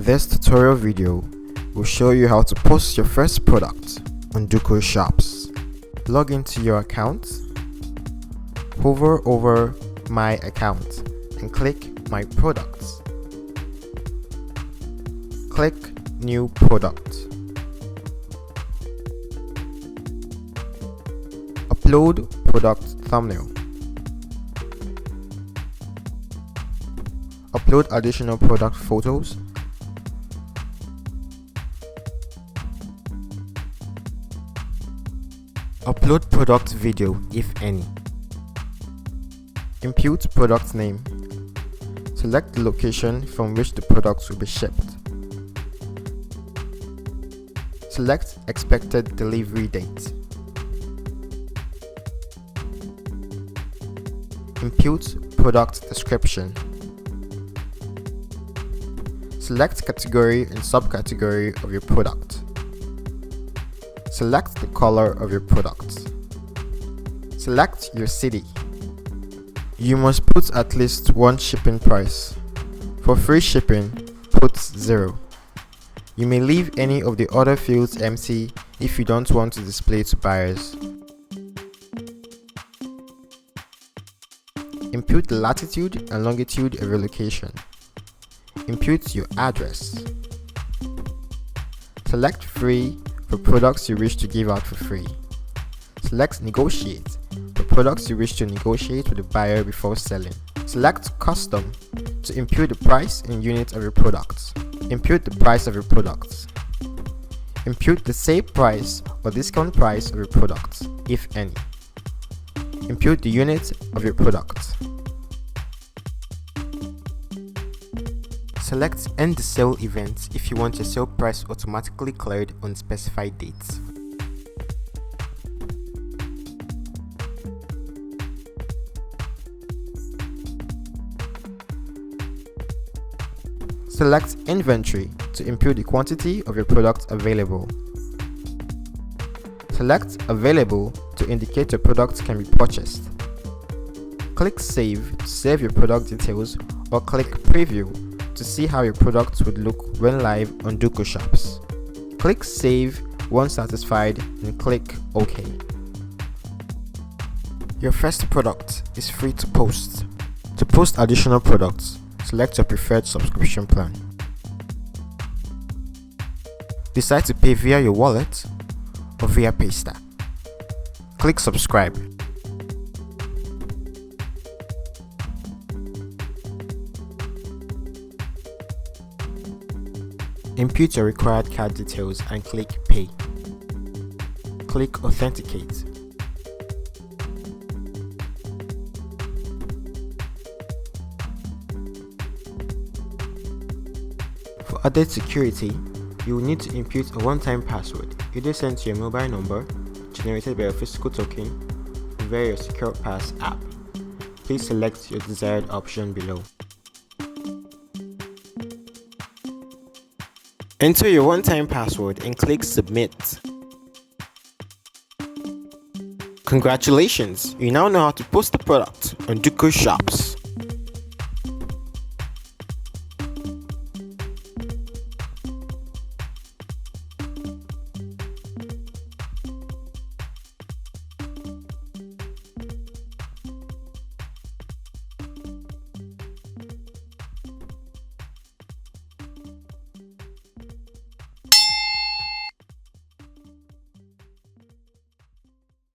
This tutorial video will show you how to post your first product on DukaShops. Log into your account, hover over My Account and click My Products. Click New Product. Upload product thumbnail. Upload additional product photos. Upload product video if any. Input product name. Select the location from which the products will be shipped. Select expected delivery date. Input product description. Select category and subcategory of your product. Select the color of your product. Select your city. You must put at least one shipping price. For free shipping, put 0. You may leave any of the other fields empty if you don't want to display to buyers. Input the latitude and longitude of your location. Input your address. Select free for products you wish to give out for free. Select negotiate for products you wish to negotiate with the buyer before selling. Select custom to input the price in units of your products. Input the price of your products. Input the sale price or discount price of your products, if any. Input the unit of your product. Select End the Sale event if you want your sale price automatically cleared on specified dates. Select Inventory to input the quantity of your product available. Select Available to indicate your product can be purchased. Click Save to save your product details, or click Preview to see how your product would look when live on DukaShops. Click Save once satisfied and click OK. Your first product is free to post. To post additional products, select your preferred subscription plan. Decide to pay via your wallet or via Paystack. Click Subscribe. Input your required card details and click Pay. Click Authenticate. For added security, you will need to input a one-time password, either sent to your mobile number, generated by a physical token, or via your Secure Pass app. Please select your desired option below. Enter your one-time password and click Submit. Congratulations! You now know how to post a product on DukaShops.